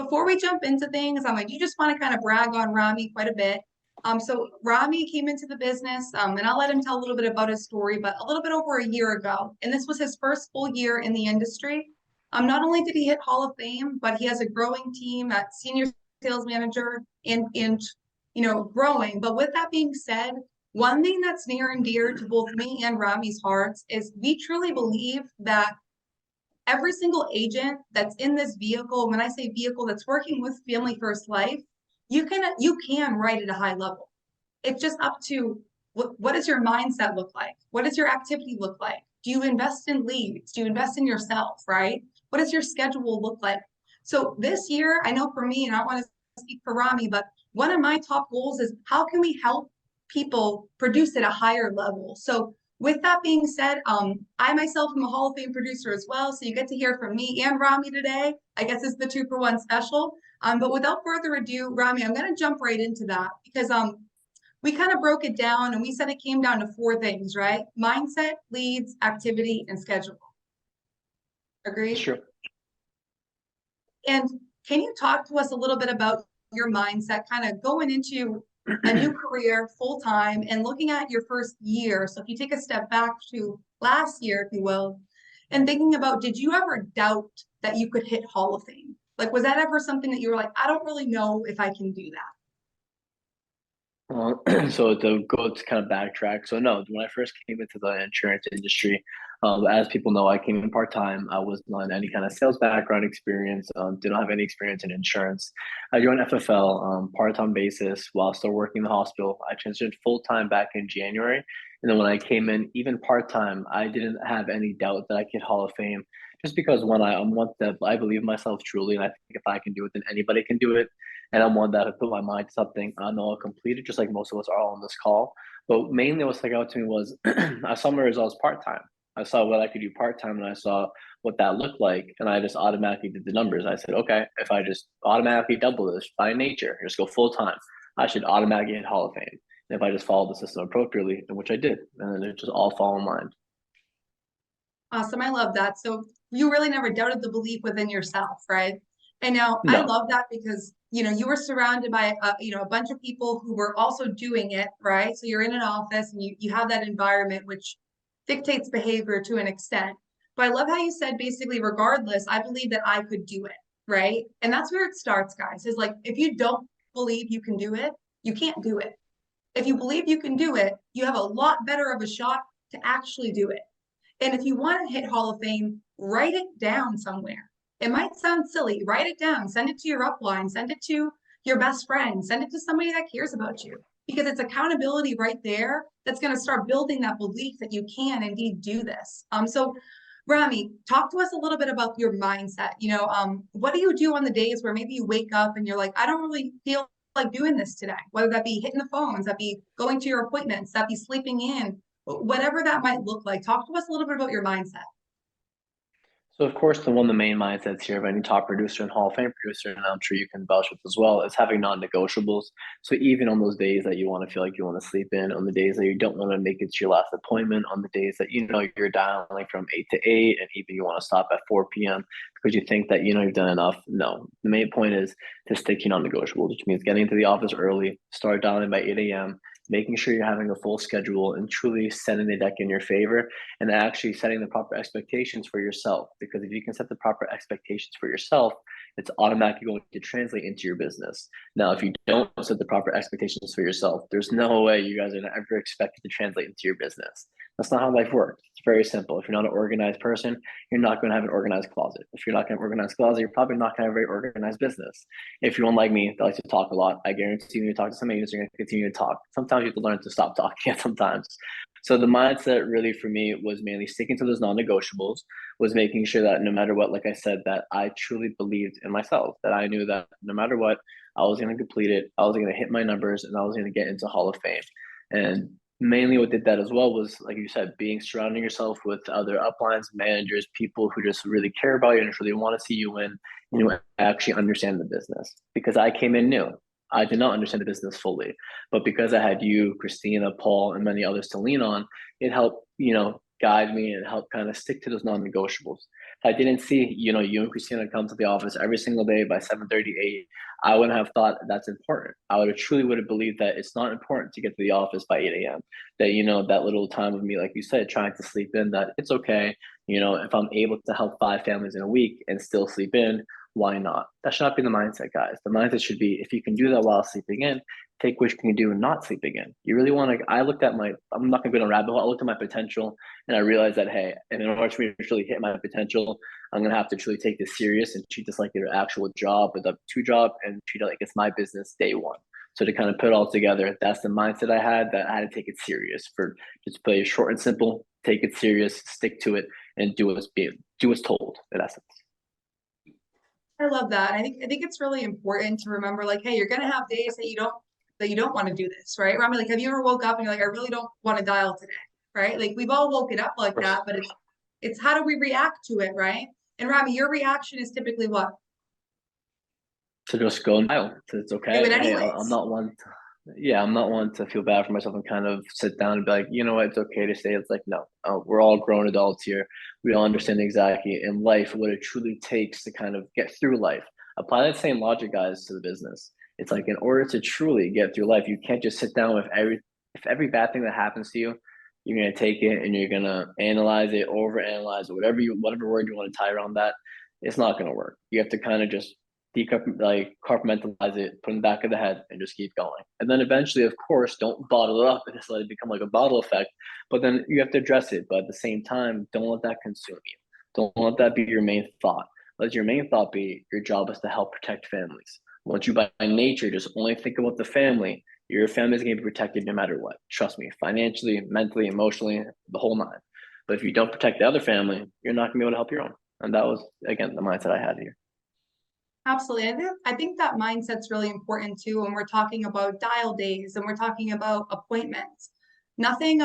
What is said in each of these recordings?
before we jump into things, I'm like, you just want to kind of brag on Rami quite a bit. So Rami came into the business, and I'll let him tell a little bit about his story, but a little bit over a year ago, and this was his first full year in the industry. Not only did he hit Hall of Fame, but he has a growing team at senior sales manager and growing. But with that being said, one thing that's near and dear to both me and Rami's hearts is we truly believe that every single agent that's in this vehicle, when I say vehicle, that's working with Family First Life, you can write at a high level. It's just up to what does your mindset look like? What does your activity look like? Do you invest in leads? Do you invest in yourself, right? What does your schedule look like? So this year, I know for me, and I don't want to speak for Rami, but one of my top goals is how can we help people produce at a higher level? So with that being said, I myself am a Hall of Fame producer as well, so you get to hear from me and Rami today. I guess it's the 2-for-1 special. But without further ado, Rami, I'm going to jump right into that because we kind of broke it down and we said it came down to 4 things, right? Mindset, leads, activity, and schedule. Agreed? Sure. And can you talk to us a little bit about your mindset, kind of going into a new career full time and looking at your first year? So if you take a step back to last year, if you will, and thinking about, did you ever doubt that you could hit Hall of Fame? Like, was that ever something that you were like, I don't really know if I can do that? So to go to kind of backtrack, so no, when I first came into the insurance industry, as people know, I came in part-time. I was not in any kind of sales background experience, did not have any experience in insurance. I joined FFL part-time basis while still working in the hospital. I transitioned full-time back in January. And then when I came in, even part-time, I didn't have any doubt that I could Hall of Fame. Just because I'm one that I believe myself truly, and I think if I can do it, then anybody can do it. And I'm one that I put my mind to something, I know I'll complete it, just like most of us are on this call. But mainly what stuck out to me was I saw my results part-time. I saw what I could do part-time and I saw what that looked like. And I just automatically did the numbers. I said, okay, if I just automatically double this by nature, just go full-time, I should automatically hit Hall of Fame. And if I just follow the system appropriately, which I did, and then it just all fall in line. Awesome. I love that. So you really never doubted the belief within yourself, right? And now I No. love that because, you were surrounded by, a bunch of people who were also doing it, right? So you're in an office and you have that environment, which dictates behavior to an extent. But I love how you said basically, regardless, I believe that I could do it, right? And that's where it starts, guys, is like, if you don't believe you can do it, you can't do it. If you believe you can do it, you have a lot better of a shot to actually do it. And if you want to hit Hall of Fame, write it down somewhere. It might sound silly. Write it down. Send it to your upline. Send it to your best friend. Send it to somebody that cares about you because it's accountability right there that's going to start building that belief that you can indeed do this. So Rami, talk to us a little bit about your mindset. What do you do on the days where maybe you wake up and you're like, I don't really feel like doing this today, whether that be hitting the phones, that be going to your appointments, that be sleeping in, whatever that might look like. Talk to us a little bit about your mindset. So of course, one of the main mindsets here of any top producer and Hall of Fame producer, and I'm sure you can vouch with as well, is having non-negotiables. So even on those days that you want to feel like you want to sleep in, on the days that you don't want to make it to your last appointment, on the days that you're dialing from 8 to 8, and even you want to stop at 4 p.m. because you think that you've done enough. No, the main point is to stick to non-negotiables, which means getting into the office early, start dialing by 8 a.m., making sure you're having a full schedule and truly setting the deck in your favor and actually setting the proper expectations for yourself. Because if you can set the proper expectations for yourself, it's automatically going to translate into your business. Now, if you don't set the proper expectations for yourself, there's no way you guys are ever expected to translate into your business. That's not how life works. It's very simple. If you're not an organized person, you're not going to have an organized closet. If you're not going to have an organized closet, you're probably not going to have a very organized business. If you're one like me that likes to talk a lot, I guarantee when you talk to some agents, you're going to continue to talk. Sometimes you have to learn to stop talking sometimes. So the mindset really for me was mainly sticking to those non-negotiables, was making sure that no matter what, like I said, that I truly believed in myself, that I knew that no matter what, I was going to complete it, I was going to hit my numbers, and I was going to get into Hall of Fame. And mainly what did that as well was, like you said, surrounding yourself with other uplines, managers, people who just really care about you and really want to see you win, and you actually understand the business. Because I came in new. I did not understand the business fully, but because I had you, Christina, Paul, and many others to lean on, it helped, guide me and help kind of stick to those non-negotiables. If I didn't see, you and Christina come to the office every single day by 7:38, I wouldn't have thought that's important. I would have truly would have believed that it's not important to get to the office by 8 a.m. That, that little time of me, like you said, trying to sleep in, that it's okay. If I'm able to help 5 families in a week and still sleep in, why not? That should not be the mindset, guys. The mindset should be, if you can do that while sleeping in, take what you can do not sleeping in. You really want to, I'm not going to go down a rabbit hole. I looked at my potential and I realized that, hey, and in order for me to truly hit my potential, I'm going to have to truly take this serious and treat this like your actual job, with a two-job, and treat it like it's my business day one. So to kind of put it all together, that's the mindset I had, that I had to take it serious. For just play it short and simple, take it serious, stick to it, and do what's told, in essence. I love that. I think it's really important to remember, like, hey, you're gonna have days that you don't want to do this, right? Rami, like, have you ever woke up and you're like, I really don't want to dial today, right? Like, we've all woken up like that, but it's how do we react to it, right? And Rami, your reaction is typically what? To just go and dial. It's Do okay. it Hey, I'm anyways. not one to, yeah, I'm not one to feel bad for myself and kind of sit down and be like, you know what, it's okay to say. It's like, no, we're all grown adults here. We all understand exactly in life what it truly takes to kind of get through life. Apply that same logic, guys, to the business. It's like, in order to truly get through life, you can't just sit down with if every bad thing that happens to you, you're gonna take it and you're gonna analyze it, overanalyze it, whatever word you want to tie around that. It's not gonna work. You have to kind of just compartmentalize it, put in the back of the head, and just keep going. And then eventually, of course, don't bottle it up and just let it become like a bottle effect. But then you have to address it. But at the same time, don't let that consume you. Don't let that be your main thought. Let your main thought be, your job is to help protect families. Once you by nature just only think about the family, your family is going to be protected no matter what. Trust me, financially, mentally, emotionally, the whole nine. But if you don't protect the other family, you're not going to be able to help your own. And that was, again, the mindset I had here. Absolutely. I think that mindset's really important too when we're talking about dial days and we're talking about appointments. Nothing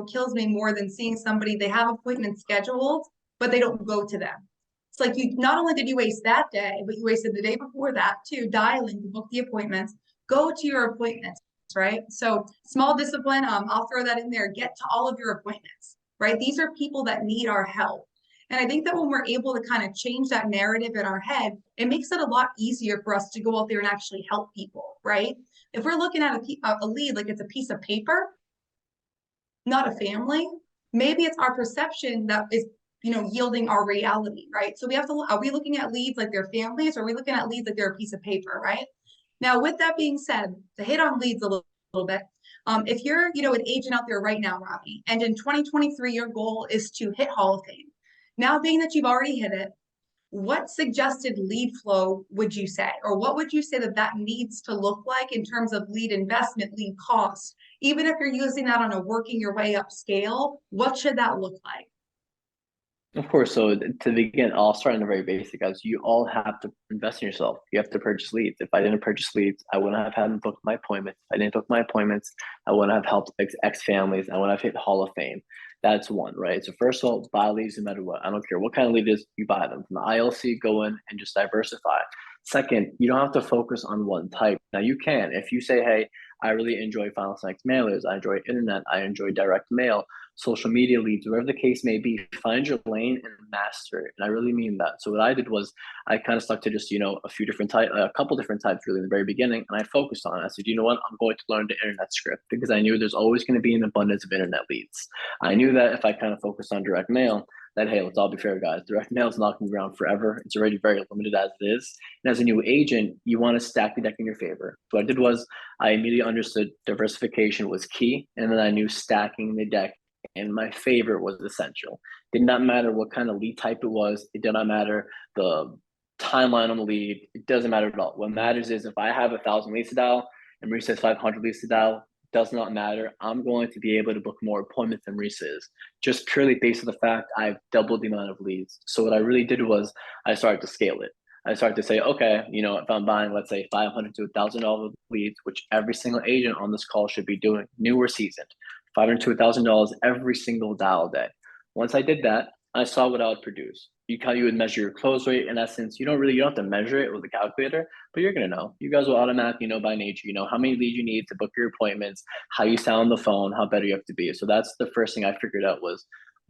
kills me more than seeing somebody, they have appointments scheduled, but they don't go to them. It's like, you not only did you waste that day, but you wasted the day before that too, dialing to book the appointments. Go to your appointments, right? So small discipline, I'll throw that in there. Get to all of your appointments, right? These are people that need our help. And I think that when we're able to kind of change that narrative in our head, it makes it a lot easier for us to go out there and actually help people, right? If we're looking at a lead like it's a piece of paper, not a family, maybe it's our perception that is, yielding our reality, right? So we have to, are we looking at leads like they're families, or are we looking at leads like they're a piece of paper, right? Now, with that being said, to hit on leads a little bit, if you're, an agent out there right now, Rami, and in 2023, your goal is to hit Hall of Fame. Now, being that you've already hit it, what suggested lead flow would you say? Or what would you say that needs to look like in terms of lead investment, lead cost? Even if you're using that on a working your way up scale, what should that look like? Of course. So to begin, I'll start in the very basic, guys. You all have to invest in yourself. You have to purchase leads. If I didn't purchase leads, I wouldn't have had booked my appointments. If I didn't book my appointments, I wouldn't have helped X families. I wouldn't have hit Hall of Fame. That's one, right? So first of all, buy leads no matter what. I don't care what kind of lead it is, you buy them. From the ILC, go in and just diversify. Second, you don't have to focus on one type. Now you can. If you say, hey, I really enjoy final connect mailers, I enjoy internet, I enjoy direct mail, social media leads, whatever the case may be, find your lane and master it. And I really mean that. So what I did was I kind of stuck to just, a couple different types really in the very beginning. And I focused on it. I said, you know what, I'm going to learn the internet script, because I knew there's always going to be an abundance of internet leads. I knew that if I kind of focused on direct mail, that, hey, let's all be fair, guys. Direct mail is not going to be around forever. It's already very limited as it is. And as a new agent, you want to stack the deck in your favor. So what I did was I immediately understood diversification was key. And then I knew stacking the deck and my favorite was essential. Did not matter what kind of lead type it was. It did not matter the timeline on the lead. It doesn't matter at all. What matters is if I have 1,000 leads to dial and Marysa has 500 leads to dial, does not matter. I'm going to be able to book more appointments than Marysa is, just purely based on the fact I've doubled the amount of leads. So what I really did was I started to scale it. I started to say, okay, if I'm buying, let's say, $500 to $1,000 leads, which every single agent on this call should be doing, new or seasoned, $500 to $1,000 every single dial day. Once I did that, I saw what I would produce. You would measure your close rate. In essence, you don't have to measure it with a calculator, but you're gonna know. You guys will automatically know by nature. You know how many leads you need to book your appointments, how you sound on the phone, how better you have to be. So that's the first thing I figured out was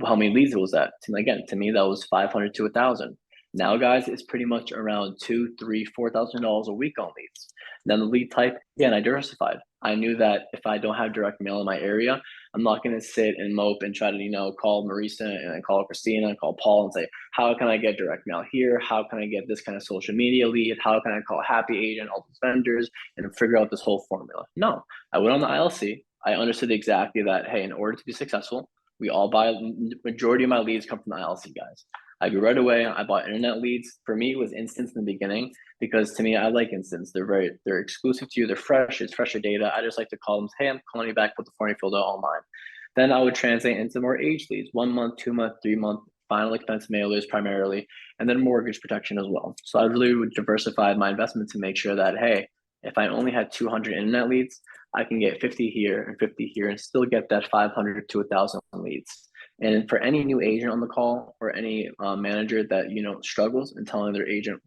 how many leads was that? To me, that was 500 to 1,000. Now, guys, it's pretty much around $2, $3, $4,000 a week on leads. Then the lead type, again, I diversified. I knew that if I don't have direct mail in my area, I'm not going to sit and mope and try to, call Marysa and call Christina and call Paul and say, how can I get direct mail here? How can I get this kind of social media lead? How can I call Happy Agent, all these vendors, and figure out this whole formula? No, I went on the ILC. I understood exactly that, hey, in order to be successful, we all buy, majority of my leads come from the ILC guys. I grew right away. I bought internet leads. For me, it was instance in the beginning because to me, I like instance. They're exclusive to you. They're fresh. It's fresher data. I just like to call them, hey, I'm calling you back. Put the form you filled out online. Then I would translate into more age leads, 1 month, 2 month, 3 month, final expense mailers primarily, and then mortgage protection as well. So I really would diversify my investment to make sure that, hey, if I only had 200 internet leads, I can get 50 here and 50 here and still get that 500 to 1,000 leads. And for any new agent on the call or any manager that struggles and telling their agent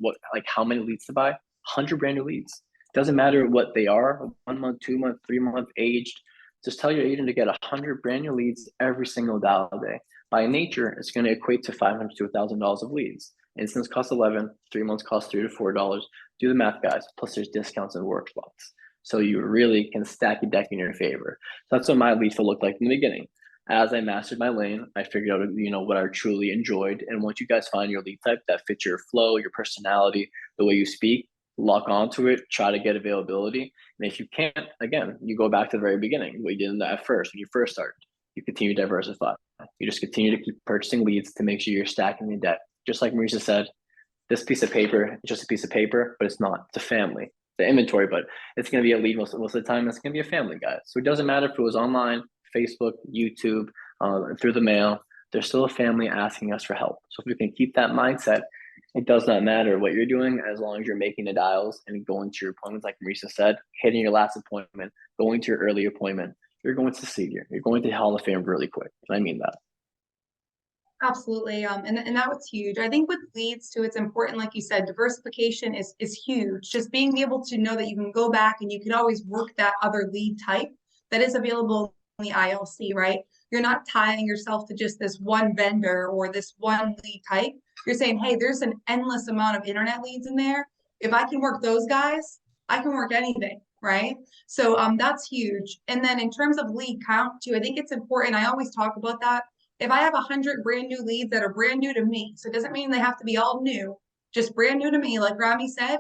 how many leads to buy, 100 brand new leads. Doesn't matter what they are, 1 month, 2 month, 3 month aged. Just tell your agent to get 100 brand new leads every single dial day. By nature, it's going to equate to $500 to $1,000 of leads. Instance costs 11, 3 months cost $3 to $4. Do the math, guys. Plus, there's discounts and work slots. So you really can stack your deck in your favor. So that's what my lead flow looked like in the beginning. As I mastered my lane, I figured out, what I truly enjoyed. And once you guys find your lead type that fits your flow, your personality, the way you speak, lock onto it, try to get availability. And if you can't, again, you go back to the very beginning, what you did at first, when you first started. You continue to diversify. You just continue to keep purchasing leads to make sure you're stacking your deck. Just like Marysa said, this piece of paper is just a piece of paper, but it's not. It's a family. The inventory, but it's going to be a lead most of the time. It's going to be a family, guys. So it doesn't matter if it was online, Facebook, YouTube, through the mail. There's still a family asking us for help. So if we can keep that mindset, it does not matter what you're doing as long as you're making the dials and going to your appointments, like Marysa said, hitting your last appointment, going to your early appointment. You're going to see you. You're going to Hall of Fame really quick. And I mean that. Absolutely. And that was huge. I think with leads too, it's important, like you said, diversification is huge. Just being able to know that you can go back and you can always work that other lead type that is available in the ILC, right? You're not tying yourself to just this one vendor or this one lead type. You're saying, hey, there's an endless amount of internet leads in there. If I can work those guys, I can work anything, right? So that's huge. And then in terms of lead count too, I think it's important. I always talk about that. If I have 100 brand new leads that are brand new to me, so it doesn't mean they have to be all new, just brand new to me, like Rami said,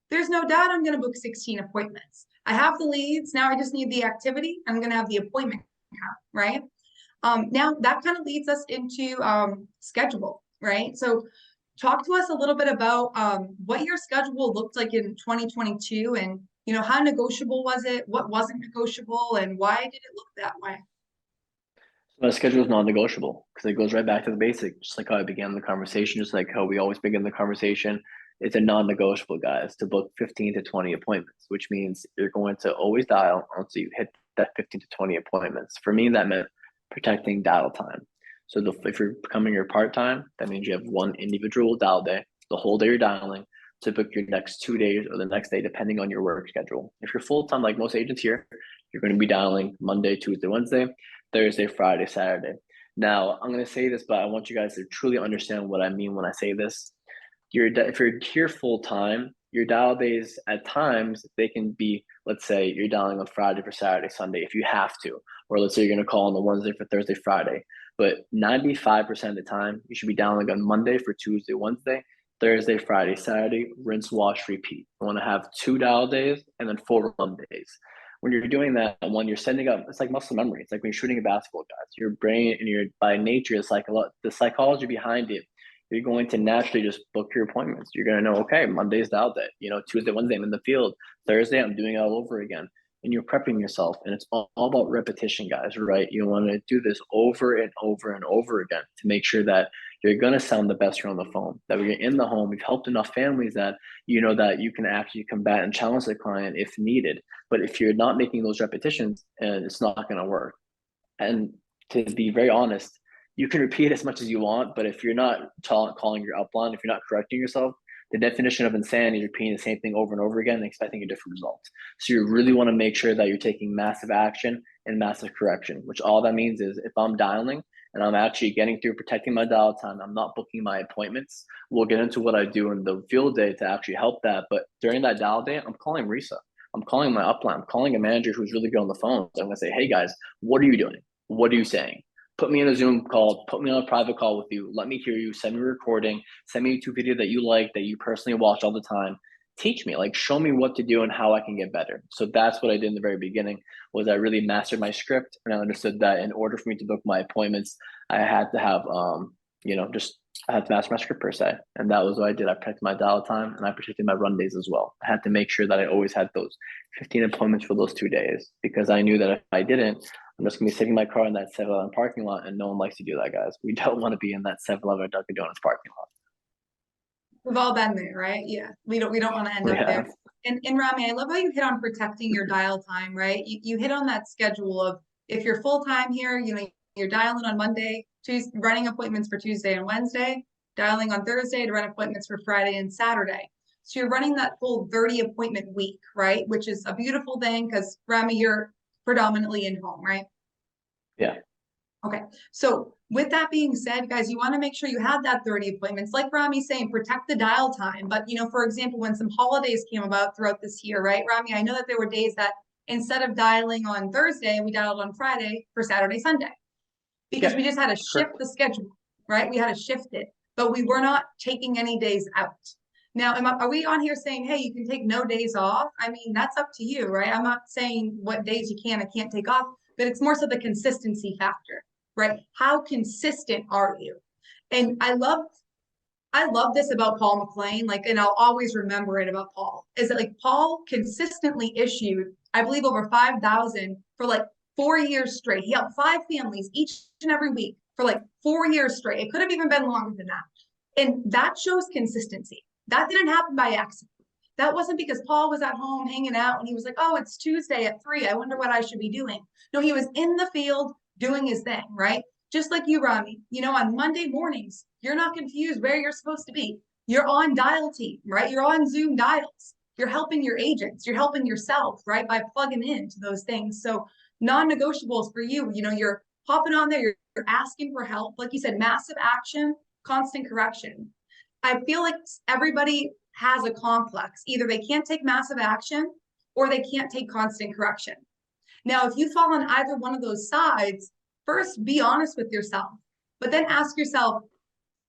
there's no doubt I'm going to book 16 appointments. I have the leads. Now I just need the activity. I'm going to have the appointment count, right? Now that kind of leads us into schedule, right? So talk to us a little bit about what your schedule looked like in 2022 and, how negotiable was it? What wasn't negotiable and why did it look that way? My schedule is non-negotiable because it goes right back to the basic, just like how I began the conversation, just like how we always begin the conversation. It's a non-negotiable, guys, to book 15 to 20 appointments, which means you're going to always dial until you hit that 15 to 20 appointments. For me, that meant protecting dial time. So if you're becoming your part-time, that means you have one individual dial day, the whole day you're dialing to book your next 2 days or the next day, depending on your work schedule. If you're full-time, like most agents here, you're going to be dialing Monday, Tuesday, Wednesday, Thursday, Friday, Saturday. Now, I'm going to say this, but I want you guys to truly understand what I mean when I say this. If you're here full time, your dial days at times they can be, let's say you're dialing on Friday for Saturday, Sunday if you have to, or let's say you're going to call on the Wednesday for Thursday, Friday. But 95% of the time, you should be dialing on Monday for Tuesday, Wednesday, Thursday, Friday, Saturday, rinse, wash, repeat. You want to have 2 dial days and then 4 run days. When you're doing that, when you're sending up, it's like muscle memory. It's like when you're shooting a basketball, guys. Your brain and your by nature, it's like the psychology behind it. You're going to naturally just book your appointments. You're going to know, okay, Monday's dial day. Tuesday, Wednesday, I'm in the field. Thursday, I'm doing it all over again. And you're prepping yourself. And it's all about repetition, guys, right? You want to do this over and over and over again to make sure that you're going to sound the best here on the phone, that when you're in the home, you've helped enough families that that you can actually combat and challenge the client if needed. But if you're not making those repetitions, and it's not going to work. And to be very honest, you can repeat as much as you want, but if you're not calling your upline, if you're not correcting yourself, the definition of insanity is repeating the same thing over and over again and expecting a different result. So you really want to make sure that you're taking massive action and massive correction, which all that means is if I'm dialing and I'm actually getting through protecting my dial time. I'm not booking my appointments. We'll get into what I do in the field day to actually help that. But during that dial day, I'm calling Marysa. I'm calling my upline. I'm calling a manager who's really good on the phone. So I'm going to say, hey guys, what are you doing? What are you saying? Put me in a Zoom call, put me on a private call with you. Let me hear you. Send me a recording. Send me a YouTube video that you like, that you personally watch all the time. Teach me, like show me what to do and how I can get better. So that's what I did in the very beginning, was I really mastered my script, and I understood that in order for me to book my appointments, I had to have just I had to master my script per se. And that was what I did. I protected my dial time and I protected my run days as well. I had to make sure that I always had those 15 appointments for those 2 days, because I knew that if I didn't, I'm just gonna be sitting my car in that 7-Eleven parking lot, and no one likes to do that, guys. We don't want to be in that 7-Eleven or Dunkin' Donuts parking lot. We've all been there, right? Yeah. We don't want to end up there. And Rami, I love how you hit on protecting your dial time, right? You hit on that schedule of, if you're full time here, you're dialing on Monday, Tuesday, running appointments for Tuesday and Wednesday, dialing on Thursday to run appointments for Friday and Saturday. So you're running that full 30 appointment week, right? Which is a beautiful thing, because Rami, you're predominantly in home, right? Yeah. Okay, so with that being said, guys, you want to make sure you have that 30 appointments. Like Rami's saying, protect the dial time. But, for example, when some holidays came about throughout this year, right, Rami, I know that there were days that instead of dialing on Thursday, we dialed on Friday for Saturday, Sunday, because we just had to shift the schedule, right? We had to shift it, but we were not taking any days out. Now, are we on here saying, hey, you can take no days off? I mean, that's up to you, right? I'm not saying what days you can and can't take off, but it's more so the consistency factor, right? How consistent are you? And I love this about Paul McLean, and I'll always remember it about Paul, is that Paul consistently issued, I believe, over 5,000 for 4 years straight. He helped 5 families each and every week for 4 years straight. It could have even been longer than that. And that shows consistency. That didn't happen by accident. That wasn't because Paul was at home hanging out and he was like, oh, it's Tuesday at 3. I wonder what I should be doing. No, he was in the field doing his thing, right? Just like you, Rami, on Monday mornings, you're not confused where you're supposed to be. You're on dial team, right? You're on Zoom dials. You're helping your agents. You're helping yourself, right? By plugging into those things. So non-negotiables for you, you're hopping on there, you're asking for help. Like you said, massive action, constant correction. I feel like everybody has a complex. Either they can't take massive action or they can't take constant correction. Now, if you fall on either one of those sides, first be honest with yourself, but then ask yourself,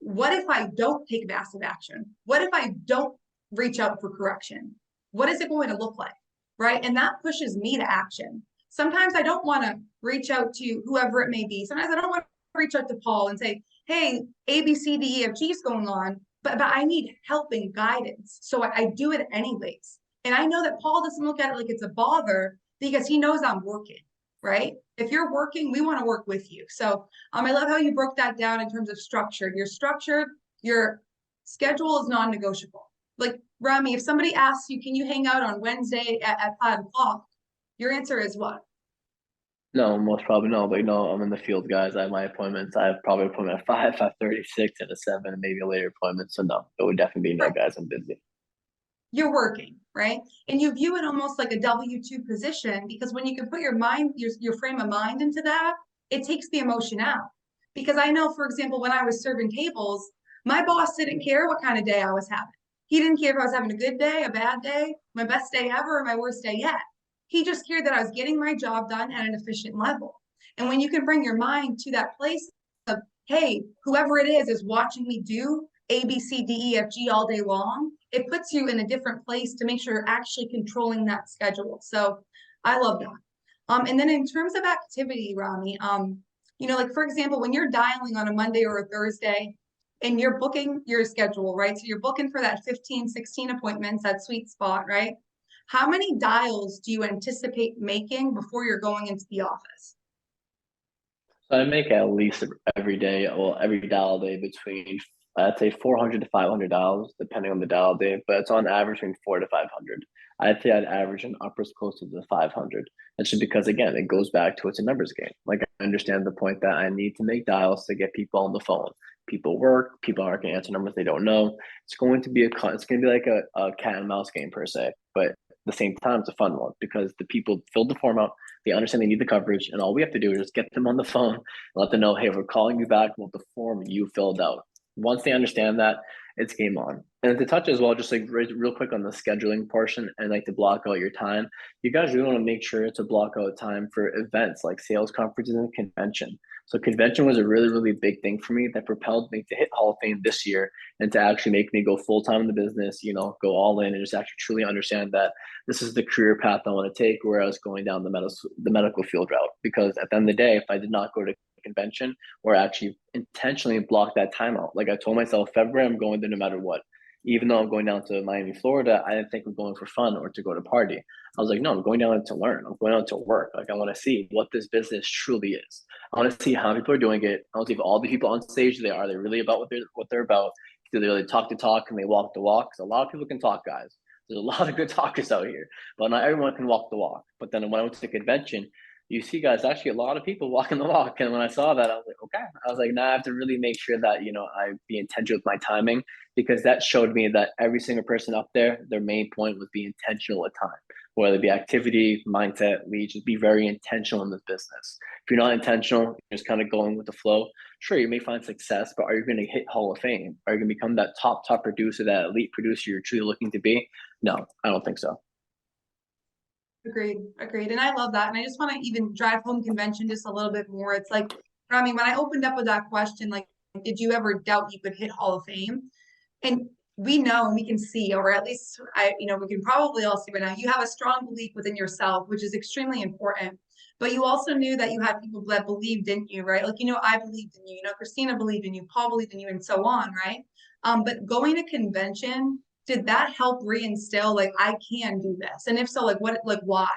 what if I don't take massive action? What if I don't reach out for correction? What is it going to look like, right? And that pushes me to action. Sometimes I don't want to reach out to whoever it may be. Sometimes I don't want to reach out to Paul and say, hey, A, B, C, D, E, F, G is going on, but I need help and guidance. So I do it anyways. And I know that Paul doesn't look at it like it's a bother, because he knows I'm working, right? If you're working, we want to work with you. So I love how you broke that down in terms of structured. You're structured, your schedule is non-negotiable. Like Rami, if somebody asks you, can you hang out on Wednesday at 5 o'clock? Your answer is what? No, most probably no, but I'm in the field, guys. I have my appointments. I have probably an appointment at 5, 5:36, and a 7, and maybe a later appointment. So no, it would definitely be no, guys. I'm busy. You're working, right? And you view it almost like a W-2 position, because when you can put your mind, your frame of mind into that, it takes the emotion out. Because I know, for example, when I was serving tables, my boss didn't care what kind of day I was having. He didn't care if I was having a good day, a bad day, my best day ever, or my worst day yet. He just cared that I was getting my job done at an efficient level. And when you can bring your mind to that place of, hey, whoever it is watching me do A, B, C, D, E, F, G all day long, it puts you in a different place to make sure you're actually controlling that schedule. So I love that. And then in terms of activity, Rami, for example, when you're dialing on a Monday or a Thursday and you're booking your schedule, right? So you're booking for that 15, 16 appointments, that sweet spot, right? How many dials do you anticipate making before you're going into the office? So I make at least every day, or every dial day, between I'd say 400 to $500, depending on the dial day, but it's on average between 400 to 500. I'd say I'd average an uppers closer to 500. That's just because, again, it goes back to it's a numbers game. Like, I understand the point that I need to make dials to get people on the phone. People work, people aren't going to answer numbers they don't know. It's going to be like a cat and mouse game per se, but the same time, it's a fun one because the people filled the form out, they understand they need the coverage, and all we have to do is just get them on the phone and let them know, hey, we're calling you back with the form you filled out. Once they understand that, it's game on. And to touch as well, just like real quick on the scheduling portion and like to block out your time, you guys really want to make sure to block out time for events like sales conferences and convention. So convention was a really, really big thing for me that propelled me to hit Hall of Fame this year and to actually make me go full time in the business, go all in and just actually truly understand that this is the career path I want to take, where I was going down the medical field route. Because at the end of the day, if I did not go to convention or actually intentionally block that time out, like I told myself, February, I'm going there no matter what. Even though I'm going down to Miami, Florida, I didn't think I'm going for fun or to go to party. I was like, no, I'm going down to learn. I'm going out to work. Like I want to see what this business truly is. I want to see how people are doing it. I want to see if all the people on stage are they really about what they're about? Do they really talk the talk and they walk the walk? Because a lot of people can talk, guys. There's a lot of good talkers out here, but not everyone can walk the walk. But then when I went to the convention, you see guys, actually a lot of people walking the walk. And when I saw that, I was like, okay. I was like, now I have to really make sure that, I be intentional with my timing, because that showed me that every single person up there, their main point was be intentional with time, whether it be activity, mindset, lead, just be very intentional in this business. If you're not intentional, you're just kind of going with the flow. Sure, you may find success, but are you going to hit Hall of Fame? Are you going to become that top producer, that elite producer you're truly looking to be? No, I don't think so. Agreed. And I love that. And I just want to even drive home convention just a little bit more. It's like, Rami, when I opened up with that question, like, did you ever doubt you could hit Hall of Fame? And we know, and we can see, or at least we can probably all see right now, you have a strong belief within yourself, which is extremely important. But you also knew that you had people that believed in you, right? Like, I believed in you, Christina believed in you, Paul believed in you, and so on, right? But going to convention, did that help reinstill, like, I can do this? And if so, like, why?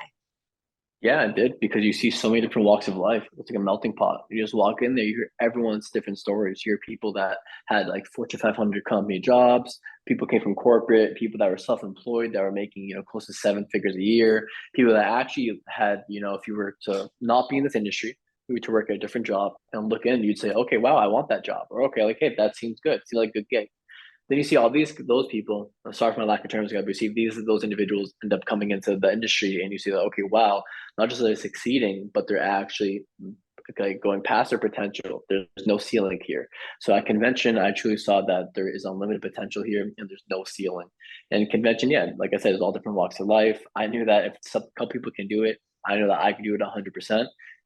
Yeah, it did, because you see so many different walks of life. It's like a melting pot. You just walk in there, you hear everyone's different stories. You hear people that had like Fortune 500 company jobs, people came from corporate, people that were self-employed that were making, close to 7 figures a year, people that actually had, if you were to not be in this industry, you were to work at a different job and look in, you'd say, okay, wow, I want that job. Or okay, like, hey, that seems good. Seems like a good gig. Then you see all those people. I'm sorry for my lack of terms, guys. But you see those individuals end up coming into the industry, and you see that, okay, wow, not just are they succeeding, but they're actually like going past their potential. There's no ceiling here. So at convention, I truly saw that there is unlimited potential here, and there's no ceiling. And convention, yeah, like I said, there's all different walks of life. I knew that if a couple people can do it, I know that I can do it 100%.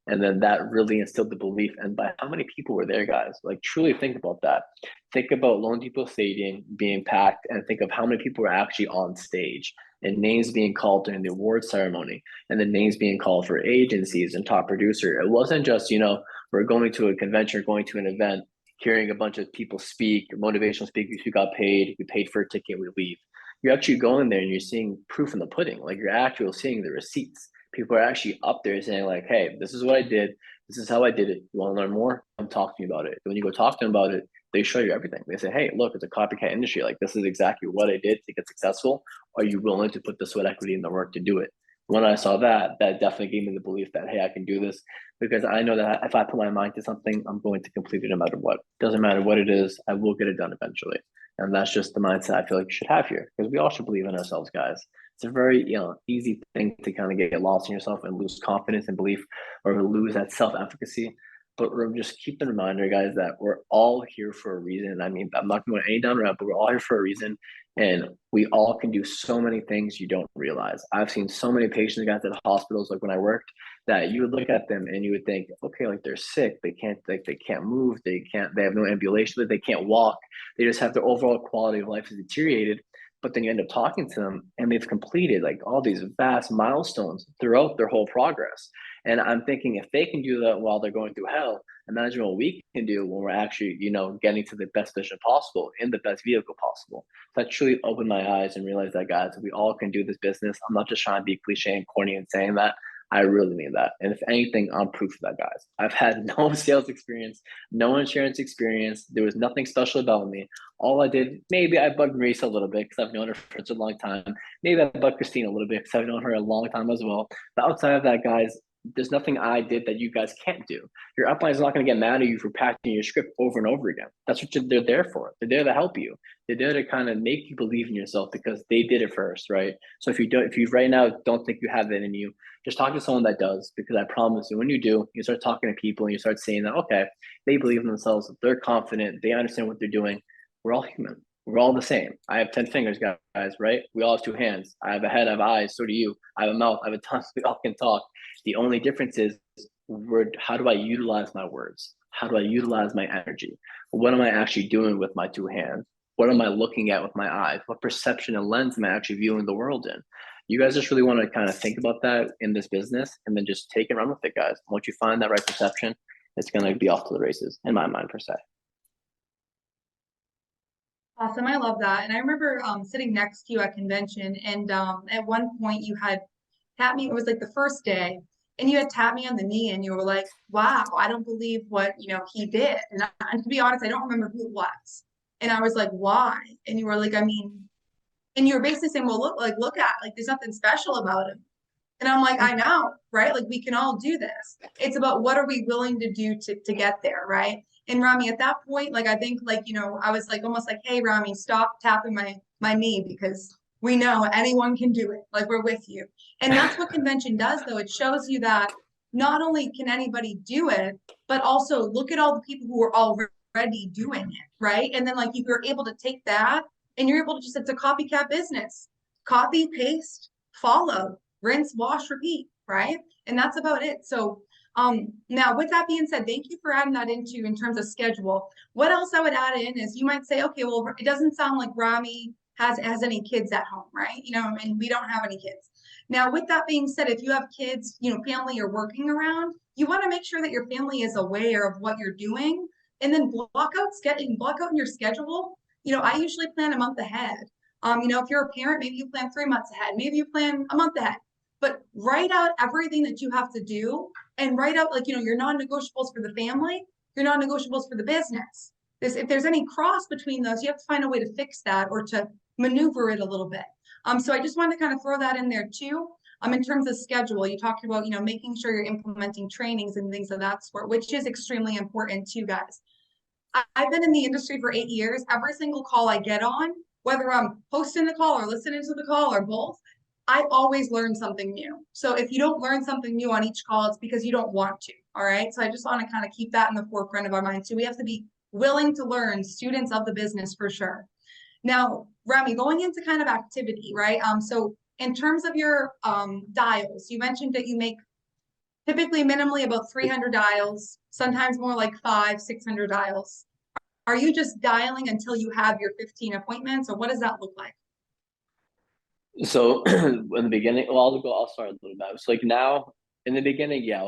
And then that really instilled the belief. And by how many people were there, guys? Like, truly think about that. Think about Lone Depot Stadium being packed, and think of how many people were actually on stage, and names being called during the award ceremony, and the names being called for agencies and top producer. It wasn't just, we're going to a convention or going to an event, hearing a bunch of people speak, motivational speakers who got paid, we paid for a ticket, we leave. You're actually going there and you're seeing proof in the pudding. Like, you're actually seeing the receipts. People are actually up there saying like, hey, this is what I did. This is how I did it. You want to learn more? Come talk to me about it. When you go talk to them about it, they show you everything. They say, hey, look, it's a copycat industry. Like, this is exactly what I did to get successful. Are you willing to put the sweat equity in the work to do it? When I saw that, that definitely gave me the belief that, hey, I can do this, because I know that if I put my mind to something, I'm going to complete it no matter what. Doesn't matter what it is, I will get it done eventually. And that's just the mindset I feel like you should have here, because we all should believe in ourselves, guys. It's a very easy thing to kind of get lost in yourself and lose confidence and belief, or lose that self-efficacy. But we're just keep in reminder, guys, that we're all here for a reason. I mean, I'm not going any down route, but we're all here for a reason. And we all can do so many things you don't realize. I've seen so many patients, guys, at hospitals, like when I worked, that you would look at them and you would think, okay, like they're sick, they can't move, they have no ambulation, they can't walk, they just have their overall quality of life is deteriorated. But then you end up talking to them and they've completed like all these vast milestones throughout their whole progress. And I'm thinking, if they can do that while they're going through hell, imagine what we can do when we're actually, getting to the best position possible in the best vehicle possible. So that truly opened my eyes and realized that, guys, we all can do this business. I'm not just trying to be cliche and corny and saying that. I really mean that. And if anything, I'm proof of that, guys. I've had no sales experience, no insurance experience. There was nothing special about me. All I did, maybe I bugged Marysa a little bit because I've known her for such a long time. Maybe I bugged Christina a little bit because I've known her a long time as well. But outside of that, guys, there's nothing I did that you guys can't do. Your upline is not going to get mad at you for practicing your script over and over again. That's what they're there for. They're there to help you. They're there to kind of make you believe in yourself because they did it first, right? So if you right now don't think you have that in you, just talk to someone that does, because I promise you, when you do, you start talking to people and you start saying that, okay, they believe in themselves, they're confident, they understand what they're doing. We're all human. We're all the same. I have 10 fingers, guys, right? We all have 2 hands. I have a head, I have eyes, so do you. I have a mouth, I have a tongue, we all can talk. The only difference is how do I utilize my words? How do I utilize my energy? What am I actually doing with my 2 hands? What am I looking at with my eyes? What perception and lens am I actually viewing the world in? You guys just really want to kind of think about that in this business and then just take and run with it, guys. Once you find that right perception, it's going to be off to the races, in my mind, per se. Awesome. I love that. And I remember sitting next to you at convention, and at one point you had tapped me. It was like the first day, and you had tapped me on the knee, and you were like, "Wow, I don't believe what he did." And to be honest, I don't remember who it was. And I was like, "Why?" And you were like, "I mean," and you were basically saying, "Well, look at there's nothing special about him." And I'm like, I know, right? Like we can all do this. It's about what are we willing to do to get there, right? And Rami, at that point, I think I was like almost like, hey, Rami, stop tapping my knee because we know anyone can do it. Like we're with you. And that's what convention does, though. It shows you that not only can anybody do it, but also look at all the people who are already doing it, right? And then you're able to take that and you're able to it's a copycat business. Copy, paste, follow, rinse, wash, repeat, right? And that's about it. So now with that being said, thank you for adding that into in terms of schedule. What else I would add in is you might say, okay, well, it doesn't sound like Rami has any kids at home, right? And we don't have any kids. Now, with that being said, if you have kids, family you're working around, you want to make sure that your family is aware of what you're doing and then block out in your schedule. I usually plan a month ahead. If you're a parent, maybe you plan 3 months ahead, maybe you plan a month ahead, but write out everything that you have to do and write out your non-negotiables for the family, your non-negotiables for the business. If there's any cross between those, you have to find a way to fix that or to maneuver it a little bit. So I just wanted to kind of throw that in there too. In terms of schedule, you talked about, making sure you're implementing trainings and things of that sort, which is extremely important too, guys. I've been in the industry for 8 years. Every single call I get on, whether I'm hosting the call or listening to the call or both, I always learn something new. So if you don't learn something new on each call, it's because you don't want to. All right. So I just want to kind of keep that in the forefront of our mind. So we have to be willing to learn, students of the business for sure. Now, Rami, going into kind of activity, right? So in terms of your dials, you mentioned that you make typically minimally about 300 dials, sometimes more like 500, 600 dials. Are you just dialing until you have your 15 appointments, or what does that look like? So in the beginning, well, I'll start a little bit. So now, in the beginning, I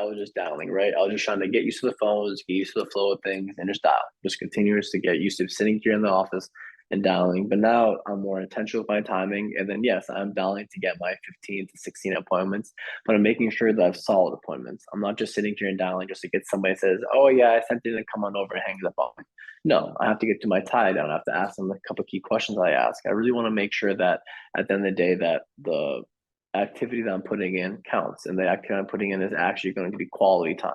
was just dialing, right? I was just trying to get used to the phones, get used to the flow of things, and just dial, just continuous to get used to sitting here in the office and dialing. But now I'm more intentional with my timing, and then yes, I'm dialing to get my 15 to 16 appointments, but I'm making sure that I have solid appointments. I'm not just sitting here and dialing just to get somebody says, "Oh yeah, I sent it, and come on over and hang the phone." No, I have to get to my tie down. I have to ask them a couple of key questions I ask. I really want to make sure that at the end of the day that the activity that I'm putting in counts and the activity I'm putting in is actually going to be quality time.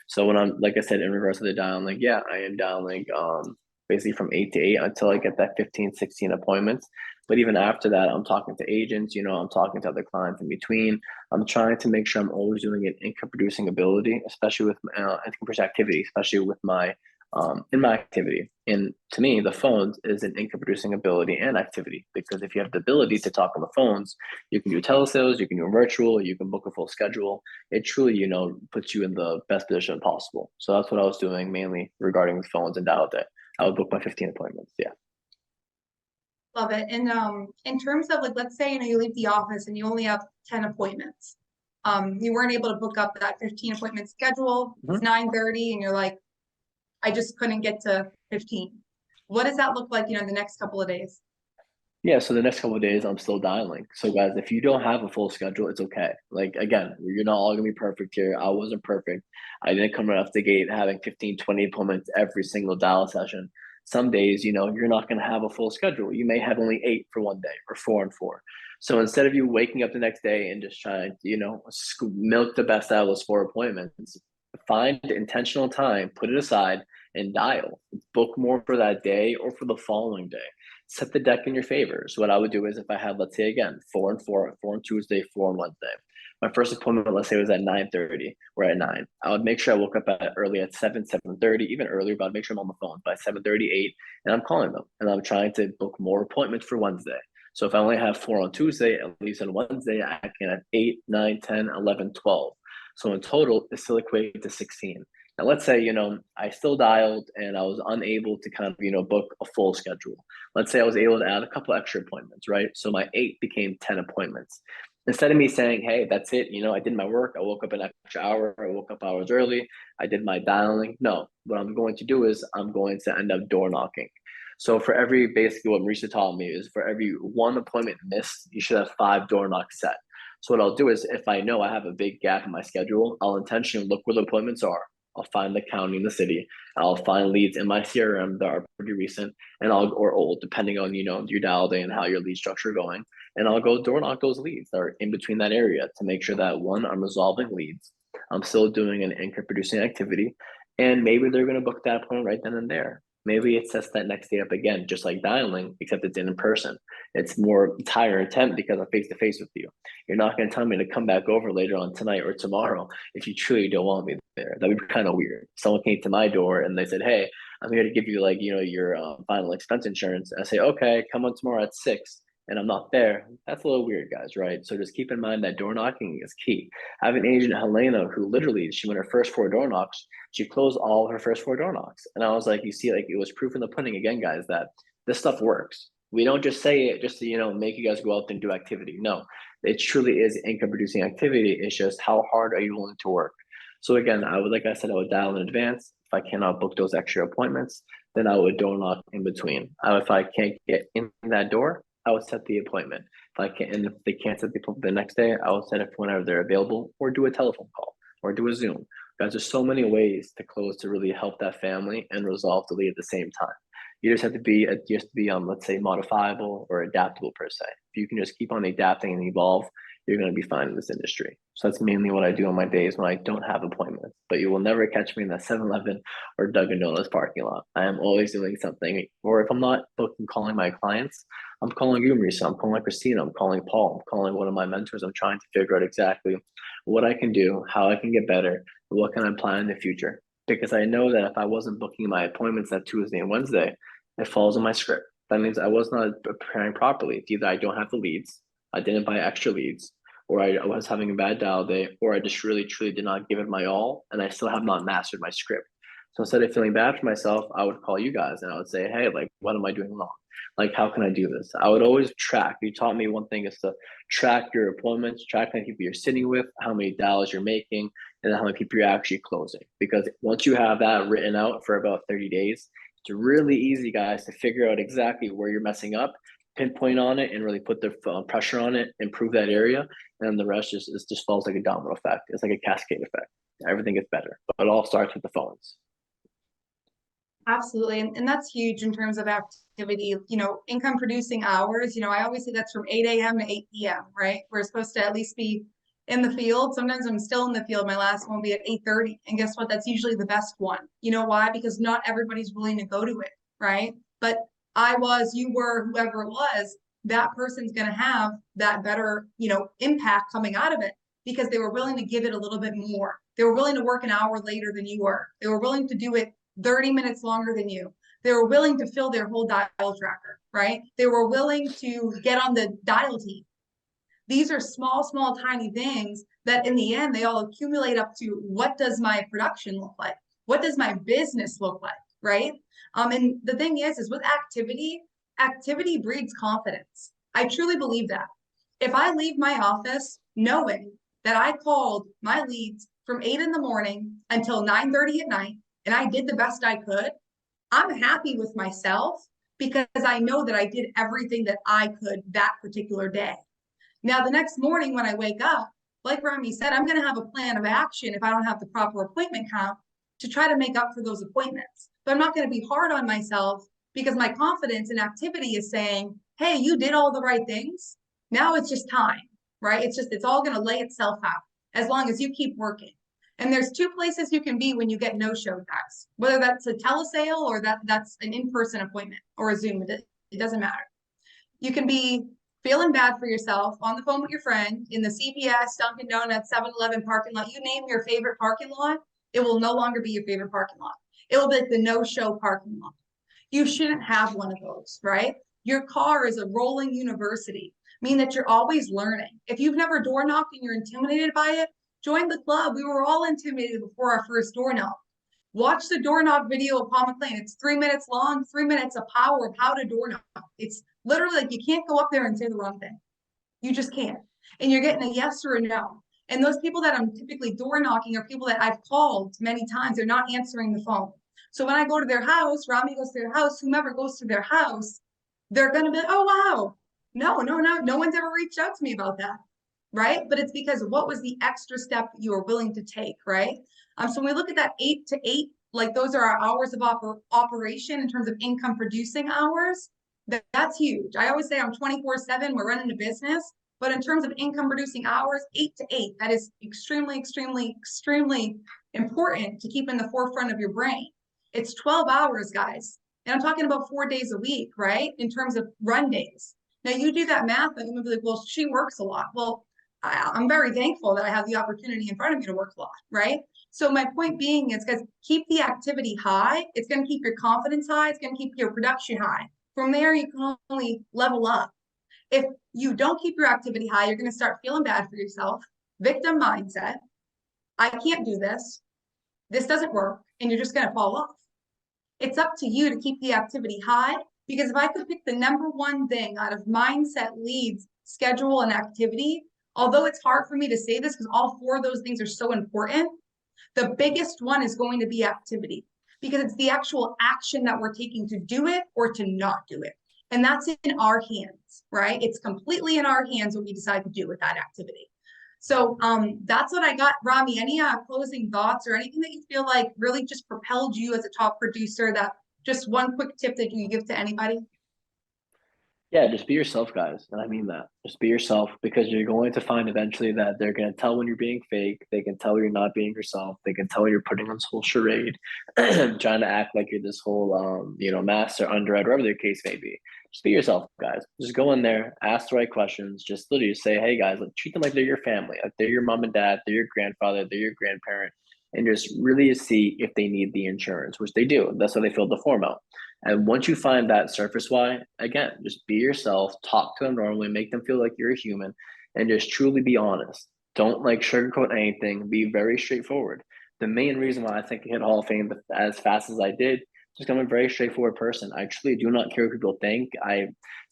So when I'm, like I said, in regards to the dialing, yeah, I am dialing basically from 8 to 8 until I get that 15, 16 appointments. But even after that, I'm talking to agents, I'm talking to other clients in between. I'm trying to make sure I'm always doing an income producing ability, especially with income producing activity, especially with my in my activity. And to me, the phones is an income producing ability and activity, because if you have the ability to talk on the phones, you can do telesales, you can do virtual, you can book a full schedule. It truly, puts you in the best position possible. So that's what I was doing mainly regarding the phones and dial day. I would book my 15 appointments. Yeah. Love it. And in terms of let's say, you leave the office and you only have 10 appointments. You weren't able to book up that 15 appointment schedule. It's 9:30 and you're like, I just couldn't get to 15. What does that look like, the next couple of days? Yeah, so the next couple of days I'm still dialing. So guys, if you don't have a full schedule, it's okay. Like again, you're not all gonna be perfect here. I wasn't perfect. I didn't come right off the gate having 15, 20 appointments every single dial session. Some days, you're not going to have a full schedule. You may have only 8 for one day or 4 and 4. So instead of you waking up the next day and just trying to, milk the best out of those 4 appointments, find intentional time, put it aside, and dial. Book more for that day or for the following day. Set the deck in your favor. So what I would do is if I had, let's say again, 4 and 4, 4 on Tuesday, 4 on Wednesday. My first appointment, let's say, was at 9:30 or at 9. I would make sure I woke up early at 7, 7:30, even earlier, but I'd make sure I'm on the phone by 7:30, 8, and I'm calling them. And I'm trying to book more appointments for Wednesday. So if I only have 4 on Tuesday, at least on Wednesday, I can have 8, 9, 10, 11, 12. So in total, it still equates to 16. Now, let's say, I still dialed and I was unable to kind of, book a full schedule. Let's say I was able to add a couple extra appointments, right? So my 8 became 10 appointments. Instead of me saying, hey, that's it, I did my work, I woke up an extra hour, I woke up hours early, I did my dialing. No, what I'm going to do is I'm going to end up door knocking. So for basically what Marysa taught me is for every 1 appointment missed, you should have 5 door knocks set. So what I'll do is if I know I have a big gap in my schedule, I'll intentionally look where the appointments are. I'll find the county and the city. I'll find leads in my CRM that are pretty recent or old, depending on, your dial day and how your lead structure going. And I'll go door knock those leads that are in between that area to make sure that 1, I'm resolving leads. I'm still doing an income producing activity. And maybe they're going to book that appointment right then and there. Maybe it sets that next day up again, just like dialing, except it's in person. It's higher intent because I'm face to face with you. You're not going to tell me to come back over later on tonight or tomorrow if you truly don't want me there. That would be kind of weird. Someone came to my door and they said, "Hey, I'm here to give you your final expense insurance." I say, "Okay, come on tomorrow at 6." And I'm not there. That's a little weird, guys, right? So just keep in mind that door knocking is key. I have an agent, Helena, who literally, she went her first 4 door knocks. She closed all her first 4 door knocks. And I was like, you see, like it was proof in the pudding again, guys, that this stuff works. We don't just say it just to, make you guys go out and do activity. No, it truly is income producing activity. It's just how hard are you willing to work? So again, like I said, I would dial in advance. If I cannot book those extra appointments, then I would door knock in between. If I can't get in that door, I would set the appointment. And if they can't set the appointment the next day, I will set it for whenever they're available, or do a telephone call, or do a Zoom. Guys, there's so many ways to close to really help that family and resolve the lead at the same time. You just have to be, let's say, modifiable or adaptable per se. If you can just keep on adapting and evolve, you're going to be fine in this industry. So that's mainly what I do on my days when I don't have appointments. But you will never catch me in that 7-Eleven or Dunkin' Donuts parking lot. I am always doing something. Or if I'm not calling my clients, I'm calling you, Marysa. I'm calling Christina. I'm calling Paul. I'm calling one of my mentors. I'm trying to figure out exactly what I can do, how I can get better, what can I plan in the future. Because I know that if I wasn't booking my appointments that Tuesday and Wednesday, it falls in my script. That means I was not preparing properly. It's either I don't have the leads, I didn't buy extra leads, or I was having a bad dial day, or I just really, truly did not give it my all, and I still have not mastered my script. So instead of feeling bad for myself, I would call you guys and I would say, hey, like, what am I doing wrong? Like, how can I do this? I would always track. You taught me one thing is to track your appointments, track how many people you're sitting with, how many dials you're making, and how many people you're actually closing. Because once you have that written out for about 30 days, it's really easy, guys, to figure out exactly where you're messing up, pinpoint on it, and really put the pressure on it, improve that area. And the rest just falls like a domino effect. It's like a cascade effect. Everything gets better, but it all starts with the phones. Absolutely. And that's huge in terms of activity, income producing hours. I always say that's from 8 a.m. to 8 p.m., right? We're supposed to at least be in the field. Sometimes I'm still in the field. My last one will be at 8:30. And guess what? That's usually the best one. You know why? Because not everybody's willing to go to it, right? But you were, whoever it was, that person's going to have that better, impact coming out of it because they were willing to give it a little bit more. They were willing to work an hour later than you were. They were willing to do it 30 minutes longer than you. They were willing to fill their whole dial tracker, right? They were willing to get on the dial team. These are small, tiny things that in the end, they all accumulate up to what does my production look like? What does my business look like, right? And the thing is with activity breeds confidence. I truly believe that. If I leave my office knowing that I called my leads from 8 in the morning until 9:30 at night, and I did the best I could, I'm happy with myself because I know that I did everything that I could that particular day. Now, the next morning when I wake up, like Rami said, I'm going to have a plan of action if I don't have the proper appointment count to try to make up for those appointments. But I'm not going to be hard on myself because my confidence and activity is saying, hey, you did all the right things. Now it's just time, right? It's all going to lay itself out as long as you keep working. And there's two places you can be when you get no-show, guys, whether that's a telesale or that's an in-person appointment or a Zoom. It doesn't matter. You can be feeling bad for yourself on the phone with your friend in the CVS, Dunkin' Donuts, 7-Eleven parking lot. You name your favorite parking lot, it will no longer be your favorite parking lot. It will be like the no-show parking lot. You shouldn't have one of those, right? Your car is a rolling university, meaning that you're always learning. If you've never door knocked and you're intimidated by it, join the club. We were all intimidated before our first door knock. Watch the door knock video of Paul McLean. It's 3 minutes long, 3 minutes of power of how to door knock. It's literally like you can't go up there and say the wrong thing. You just can't. And you're getting a yes or a no. And those people that I'm typically door knocking are people that I've called many times. They're not answering the phone. So when I go to their house, Rami goes to their house, whomever goes to their house, they're going to be like, oh, wow. No one's ever reached out to me about that. Right? But it's because what was the extra step that you were willing to take, right? So when we look at that 8 to 8, like those are our hours of operation in terms of income producing hours, that's huge. I always say I'm 24/7, we're running a business, but in terms of income producing hours, 8 to 8, that is extremely, extremely, extremely important to keep in the forefront of your brain. It's 12 hours, guys. And I'm talking about 4 days a week, right? In terms of run days. Now you do that math and you'll be like, well, she works a lot. Well, I'm very thankful that I have the opportunity in front of me to work a lot, right? So my point being is, guys, keep the activity high. It's going to keep your confidence high. It's going to keep your production high. From there, you can only level up. If you don't keep your activity high, you're going to start feeling bad for yourself, victim mindset. I can't do this. This doesn't work. And you're just going to fall off. It's up to you to keep the activity high, because if I could pick the number one thing out of mindset, leads, schedule, and activity, although it's hard for me to say this because all 4 of those things are so important, the biggest one is going to be activity, because it's the actual action that we're taking to do it or to not do it. And that's in our hands, right? It's completely in our hands what we decide to do with that activity. So that's what I got. Rami, any closing thoughts or anything that you feel like really just propelled you as a top producer, that just one quick tip that you give to anybody? Yeah, just be yourself, guys. And I mean that. Just be yourself, because you're going to find eventually that they're going to tell when you're being fake. They can tell you're not being yourself. They can tell you're putting on this whole charade, trying to act like you're this whole, master, underwriter, whatever the case may be. Just be yourself, guys. Just go in there, ask the right questions. Just literally say, hey, guys, like, treat them like they're your family. Like they're your mom and dad, they're your grandfather, they're your grandparent. And just really see if they need the insurance, which they do. That's why they filled the form out. And once you find that surface why, again, just be yourself, talk to them normally, make them feel like you're a human, and just truly be honest. Don't like sugarcoat anything. Be very straightforward. The main reason why I think I hit Hall of Fame as fast as I did, just I'm a very straightforward person. I truly do not care what people think.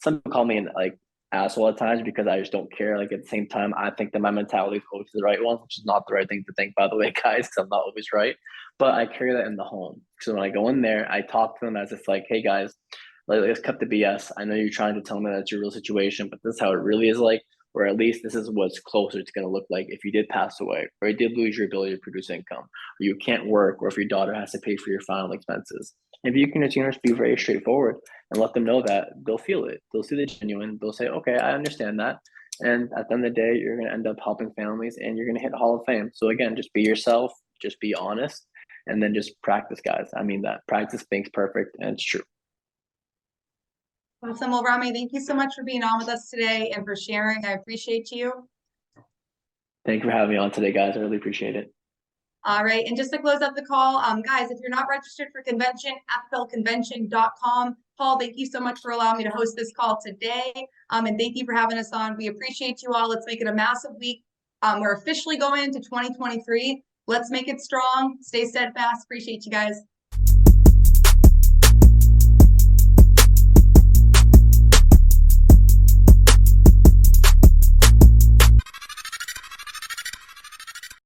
Some people call me an asshole at times because I just don't care. Like at the same time, I think that my mentality is always the right one, which is not the right thing to think, by the way, guys, because I'm not always right. But I carry that in the home. So when I go in there, I talk to them as if like, hey guys, let's cut the BS. I know you're trying to tell me that's your real situation, but this is how it really is like, or at least this is what's closer it's going to look like if you did pass away, or you did lose your ability to produce income, or you can't work, or if your daughter has to pay for your final expenses. If you can just be very straightforward and let them know that, they'll feel it. They'll see the genuine. They'll say, okay, I understand that. And at the end of the day, you're going to end up helping families and you're going to hit Hall of Fame. So again, just be yourself, just be honest, and then just practice, guys. I mean that practice makes perfect, and it's true. Awesome. Well, Rami, thank you so much for being on with us today and for sharing. I appreciate you. Thank you for having me on today, guys. I really appreciate it. All right. And just to close out the call, guys, if you're not registered for convention, FFLconvention.com. Paul, thank you so much for allowing me to host this call today. And thank you for having us on. We appreciate you all. Let's make it a massive week. We're officially going into 2023. Let's make it strong. Stay steadfast. Appreciate you guys.